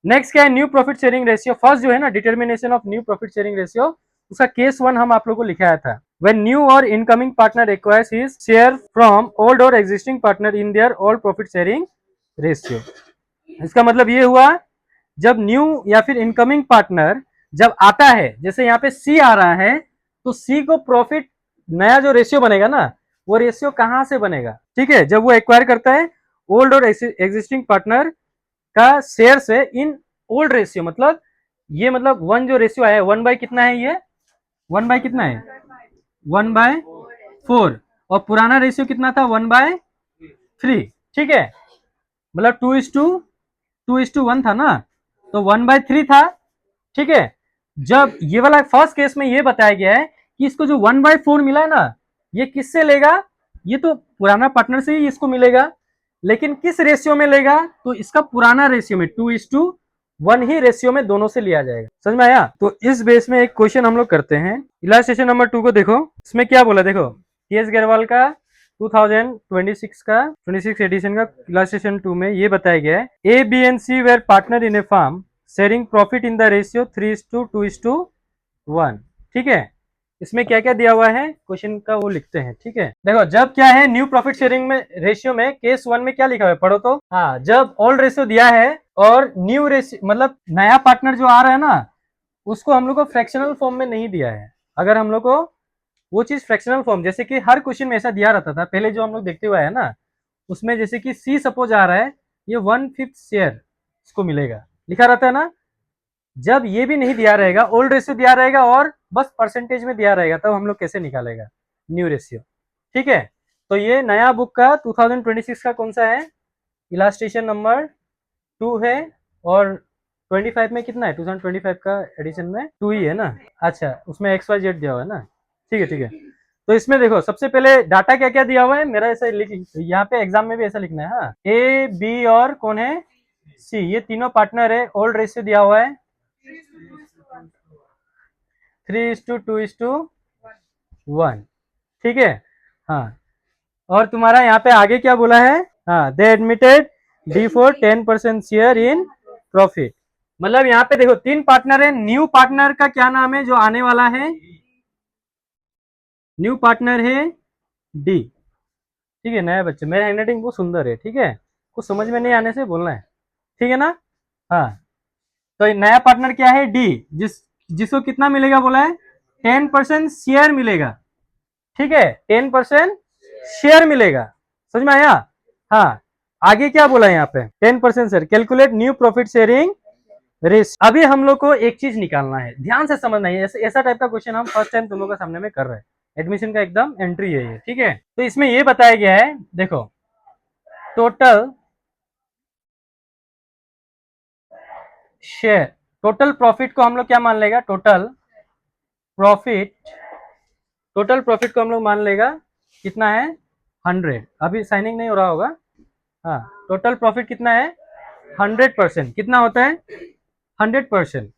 Next क्या है, new profit sharing ratio. First जो है ना determination of new profit sharing ratio, उसका केस 1 हम आप लोगों को लिखाया था। When new or incoming partner acquires his share from old or existing partner in their old profit sharing ratio। इसका मतलब ये हुआ, जब न्यू या फिर इनकमिंग पार्टनर जब आता है, जैसे यहाँ पे सी आ रहा है, तो सी को प्रॉफिट नया जो रेशियो बनेगा ना, वो रेशियो कहां से बनेगा, ठीक है, जब वो एक्वायर करता है ओल्ड और एग्जिस्टिंग पार्टनर का शेयर से इन ओल्ड रेशियो, मतलब ये मतलब 1 जो रेशियो आया है 1 बाय कितना है, ये 1 बाय कितना है 1/4, और पुराना रेशियो कितना था 1/3, ठीक है, मतलब 2:1 था ना, तो 1/3 था, ठीक है। जब ये वाला फर्स्ट केस में ये बताया गया है कि इसको जो 1/4 मिला है ना, ये किससे लेगा, ये तो पुराना पार्टनर से ही इसको मिलेगा, लेकिन किस रेशियो में लेगा, तो इसका पुराना रेशियो में 2:1 ही रेशियो में दोनों से लिया जाएगा। समझ में आया। तो इस बेस में एक क्वेश्चन हम लोग करते हैं। इलास्ट्रेशन नंबर 2 को देखो, इसमें क्या बोला, देखो टीएस गरवाल का 26 एडिशन का इलास्ट्रेशन 2 में ये बताया गया है, A B and C were partner in a firm sharing profit in the ratio 3:2:1, ठीक है। इसमें क्या क्या दिया हुआ है क्वेश्चन का वो लिखते हैं, ठीक है। देखो जब क्या है न्यू प्रॉफिट शेयरिंग में रेशियो में केस 1 में क्या लिखा हुआ है, पढ़ो तो। हाँ, जब ओल्ड रेशियो दिया है और न्यू रेशियो मतलब नया पार्टनर जो आ रहा है ना, उसको हम लोग को फ्रैक्शनल फॉर्म में नहीं दिया है। अगर हम लोग को वो चीज फ्रैक्शनल फॉर्म, जैसे कि हर क्वेश्चन में ऐसा दिया रहता था पहले जो हम लोग देखते हुए है ना, उसमें जैसे कि सी सपोज आ रहा है, ये 1/5 शेयर इसको मिलेगा, लिखा रहता है ना। जब ये भी नहीं दिया रहेगा, ओल्ड रेशियो दिया रहेगा और बस परसेंटेज में दिया रहेगा, तब हम लोग कैसे निकालेगा न्यू रेशियो, ठीक है। तो ये नया बुक का 2026 का कौन सा है, इलास्ट्रेशन नंबर 2 है, और 25 में कितना है, 2025 का एडिशन में 2 ही है ना। अच्छा, उसमें XYZ दिया हुआ है ना, ठीक है ठीक है। तो इसमें देखो सबसे पहले डाटा क्या क्या दिया हुआ है, मेरा ऐसा लिख, यहाँ पे एग्जाम में भी ऐसा लिखना है। हाँ, ए बी और कौन है, सी, ये तीनों पार्टनर है। ओल्ड रेशियो दिया हुआ है 3:2:1, ठीक है। हाँ, और तुम्हारा यहाँ पे आगे क्या बोला है, हाँ, they admitted D for 10% share in profit. मतलब यहाँ पे देखो 3 पार्टनर है, न्यू पार्टनर का क्या नाम है जो आने वाला है, न्यू पार्टनर है डी, ठीक है। नया बच्चे, मेरा हैंडराइटिंग बहुत सुंदर है, ठीक है, कुछ समझ में नहीं आने से बोलना है, ठीक है ना। हाँ, तो नया पार्टनर क्या है, डी, जिसको कितना मिलेगा बोला है, 10% शेयर मिलेगा, ठीक है, 10% शेयर मिलेगा। समझ में आया। हाँ, आगे क्या बोला है यहाँ पे, 10% share, calculate new profit sharing ratio. अभी हम लोग को एक चीज निकालना है, ध्यान से समझना है, ऐसा टाइप का क्वेश्चन हम फर्स्ट टाइम तुम लोग के सामने में कर रहे हैं, एडमिशन का एकदम एंट्री है ये, ठीक है। तो इसमें ये बताया गया है, देखो टोटल शेयर, टोटल प्रॉफिट को हम लोग क्या मान लेगा, प्रॉफिट टोटल प्रॉफिट को हम लोग मान लेगा कितना है 100, अभी साइनिंग नहीं हो रहा होगा। हाँ, टोटल प्रॉफिट कितना है 100%, कितना होता है 100%।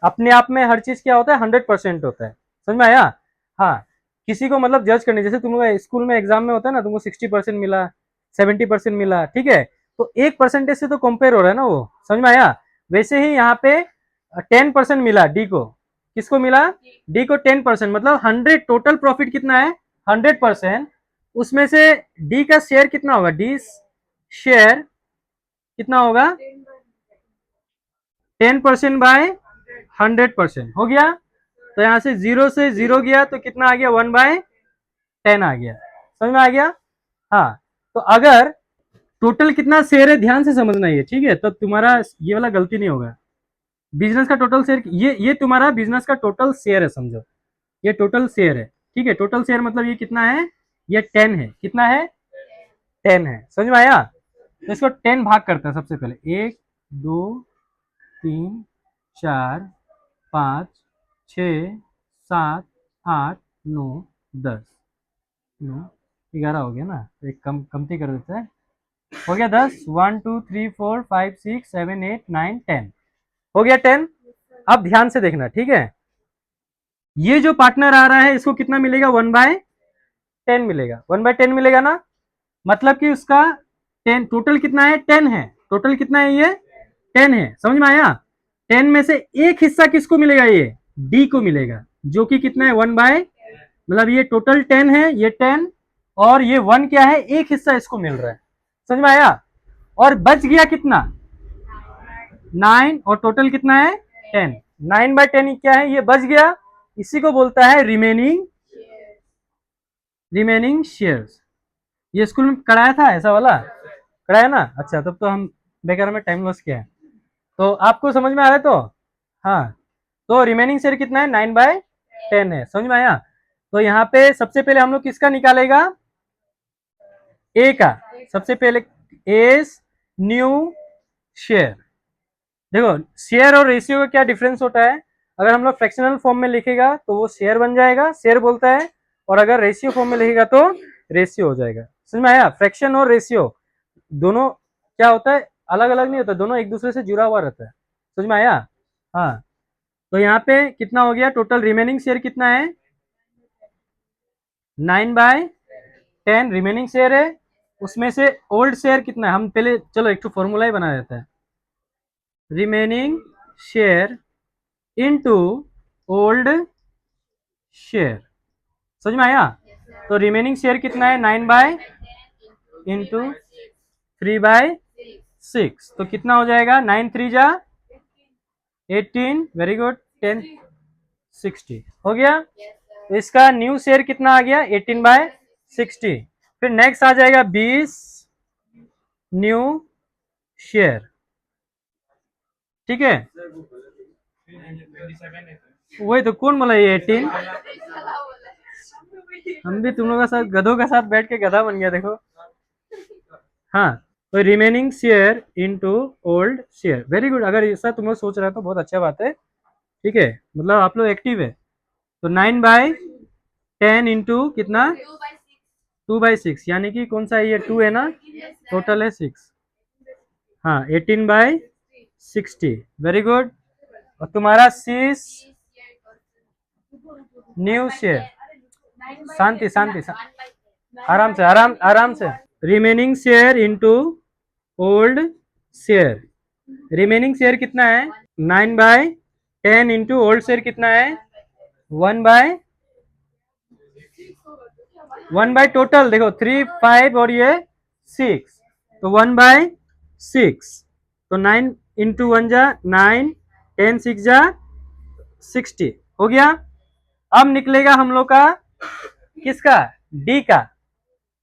अपने आप में हर चीज क्या होता है 100% होता है, समझ में आया। हाँ, किसी को मतलब जज करने, जैसे तुम लोग स्कूल में एग्जाम में होता है ना, तुमको 60% मिला, 70% मिला, ठीक है, तो 1% से तो कंपेयर हो रहा है ना वो, समझ में आया। वैसे ही यहाँ पे 10% मिला डी को, किसको मिला, डी को 10%, मतलब 100, टोटल प्रॉफिट कितना है 100%, उसमें से डी का शेयर कितना होगा, डी शेयर कितना होगा 10% बाय 100% हो गया। तो यहां से 0 से 0 गया तो कितना आ गया 1/10 आ गया, समझ में आ गया। हाँ, तो अगर टोटल कितना शेयर है ध्यान से समझना है, ठीक है, तो तुम्हारा ये वाला गलती नहीं होगा। बिजनेस का टोटल शेयर, ये तुम्हारा बिजनेस का टोटल शेयर है, समझो ये टोटल शेयर है, ठीक है। टोटल शेयर मतलब ये कितना है, ये 10 है, कितना है 10 है, समझ में आया। तो इसको 10 भाग करता है सबसे पहले, 1 2 3 4 5 6 7 8 9 10, 9 11 हो गया ना, एक कमती कर देते हैं, हो गया 10, 1 2 3 4 5 6 7 8 9 10, हो गया 10। अब ध्यान से देखना, ठीक है, ये जो पार्टनर आ रहा है इसको कितना मिलेगा 1/10 मिलेगा, 1/10 मिलेगा ना, मतलब कि उसका 10, टोटल कितना है 10 है, टोटल कितना है ये 10 है, समझ में आया। 10 में से एक हिस्सा किसको मिलेगा, ये डी को मिलेगा, जो कि कितना है 1/, मतलब ये टोटल 10 है, ये 10 और ये 1 क्या है, एक हिस्सा इसको मिल रहा है, समझ में आया। और बच गया कितना 9 और टोटल कितना है 10, 9/10 क्या है, ये बच गया, इसी को बोलता है रिमेनिंग शेयर्स। ये स्कूल में कराया था ऐसा वाला, कराया ना, अच्छा तब तो हम बेकार में टाइम लॉस किया है। तो आपको समझ में आ रहा है तो हाँ, तो रिमेनिंग शेयर कितना है 9/10 है, समझ में आया। तो यहाँ पे सबसे पहले हम लोग किसका निकालेगा, ए का, सबसे पहले एस न्यू शेयर। देखो शेयर और रेशियो का क्या डिफरेंस होता है, अगर हम लोग फ्रैक्शनल फॉर्म में लिखेगा तो वो शेयर बन जाएगा, शेयर बोलता है, और अगर रेशियो फॉर्म में लिखेगा तो रेशियो हो जाएगा, समझ में आया। फ्रैक्शन और रेशियो दोनों क्या होता है, अलग अलग नहीं होता, दोनों एक दूसरे से जुड़ा हुआ रहता है, समझ में आया। हाँ, तो यहाँ पे कितना हो गया, टोटल रिमेनिंग शेयर कितना है 9/10 रिमेनिंग शेयर है, उसमें से ओल्ड शेयर कितना है, हम पहले चलो एक तो फॉर्मूला ही बना देते हैं, remaining share into old share, समझ में आया। तो रिमेनिंग शेयर कितना है 9/, इंटू 3/6, तो कितना हो जाएगा 9 3 जा 18, वेरी गुड, 10 60 हो गया। तो इसका न्यू शेयर कितना आ गया 18/60। फिर नेक्स्ट आ जाएगा 20 न्यू शेयर, ठीक है, वही तो कौन बोला ये 18, हम भी तुम लोगों के साथ गधों के साथ बैठ के गधा बन गया देखो। हाँ, तो remaining share into old share, very good, अगर ऐसा तुम लोग सोच रहे हो तो बहुत अच्छा बात है, ठीक है, मतलब आप लोग एक्टिव है। तो 9/10 इंटू कितना 2/6, यानी कि कौन सा है ये 2 है ना, टोटल है 6, हाँ 18/60, वेरी गुड। और तुम्हारा 6 न्यू शेयर, शांति शांति आराम से आराम से, remaining share into old share, remaining share कितना है 9/10 इंटू ओल्ड शेयर कितना है 1 बाय टोटल देखो 3 5 और ये 6, तो 1/6, तो 9 इंटू 1 जा 9, 10 6 जा 60 हो गया। अब निकलेगा हम लोग का किसका, डी का,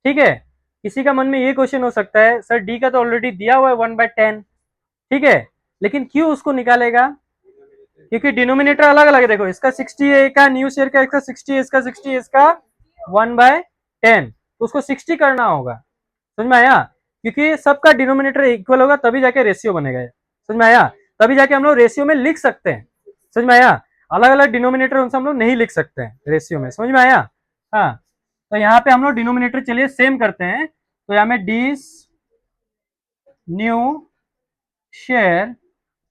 ठीक है। किसी का मन में ये क्वेश्चन हो सकता है सर डी का तो ऑलरेडी दिया हुआ है 1/10, ठीक है, लेकिन क्यों उसको निकालेगा, क्योंकि डिनोमिनेटर अलग अलग है, देखो इसका 60 है का न्यू शेयर का, इसका 60 है, इसका 60 है, इसका 1/10, तो उसको 60 करना होगा, समझ में आया, क्योंकि सबका डिनोमिनेटर इक्वल होगा तभी जाके रेशियो बनेगा, समझ में आया, तभी जाके हम लोग रेशियो में लिख सकते हैं, समझ में आया। अलग अलग डिनोमिनेटर उनसे हम लोग नहीं लिख सकते हैं रेशियो में, समझ में आया। हाँ, तो यहाँ पे हम लोग डिनोमिनेटर चलिए सेम करते हैं, तो यहाँ में डीस न्यू शेयर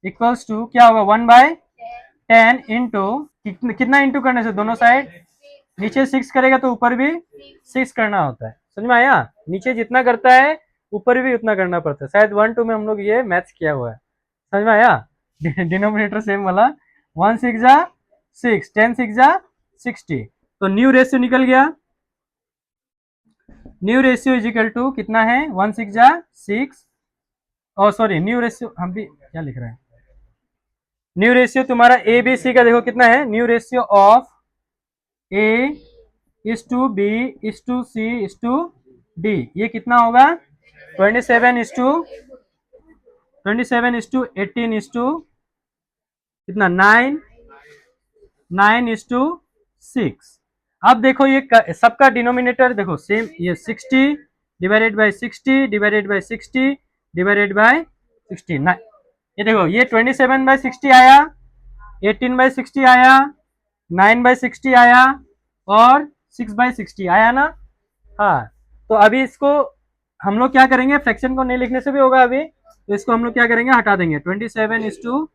इक्वल्स टू क्या होगा 1/10 इंटू कितना इंटू करने से दोनों साइड, नीचे 6 करेगा तो ऊपर भी 6 करना होता है, समझ में आया, नीचे जितना करता है ऊपर भी उतना करना पड़ता है, शायद 1 2 में हम लोग ये मैथ्स किया हुआ है, समझ में आया। डिनोमिनेटर सेम वाला, 1 6 जा 6, 10 6 जा 60, तो न्यू रेशियो निकल गया, new ratio is equal to कितना है 1 6 जा 6, और सॉरी न्यू रेशियो हम भी क्या लिख रहे हैं, न्यू रेशियो तुम्हारा ए बी सी का देखो कितना है, new ratio of A is to B is to C is to D, ये कितना होगा 27 इज टू 18 इज टू कितना 9 इज टू 6। अब देखो ये सबका डिनोमिनेटर देखो सेम, ये 60 divided by 60 divided by 60 divided by 60, ये देखो ये 27/60 आया, 18/60 आया, 9/60 आया और 6/60 आया ना। हाँ, तो अभी इसको हम लोग क्या करेंगे, फ्रैक्शन को नहीं लिखने से भी होगा अभी, तो इसको हम लोग क्या करेंगे हटा देंगे, 27 is to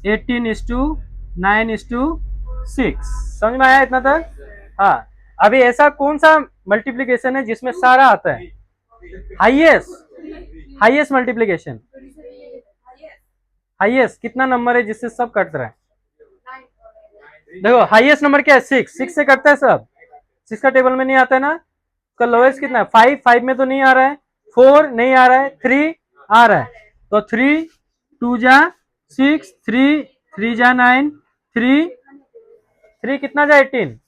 18 is to 9 is to 6, समझ में आया इतना तक। हाँ, अभी ऐसा कौन सा मल्टीप्लीकेशन है जिसमें सारा आता है, हाईएस्ट मल्टीप्लीकेशन, हाईएस्ट कितना नंबर है जिससे सब कट रहा है? देखो हाईएस्ट नंबर क्या है? 6 से कटता है सब। 6 का टेबल में नहीं आता है ना। उसका लोएस्ट कितना है? 5 में तो नहीं आ रहा है, 4 नहीं आ रहा है, 3 आ रहा है। तो 3 2 जा 6, 3 जा 9, 3 कितना जा 18,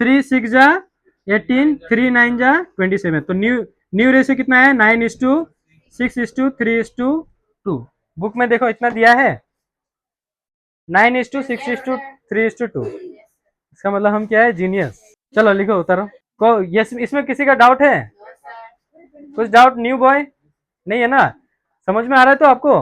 3 6 जा 18, 3 9 जा 27। तो न्यू न्यू रेशियो कितना है? 9:6:3:2। बुक में देखो इतना दिया है, 9:6:3:2। इसका मतलब हम क्या है? जीनियस। चलो लिखो, उतारो। को यस, इसमें किसी का डाउट है? कुछ डाउट न्यू बॉय? नहीं है ना? समझ में आ रहा है तो आपको?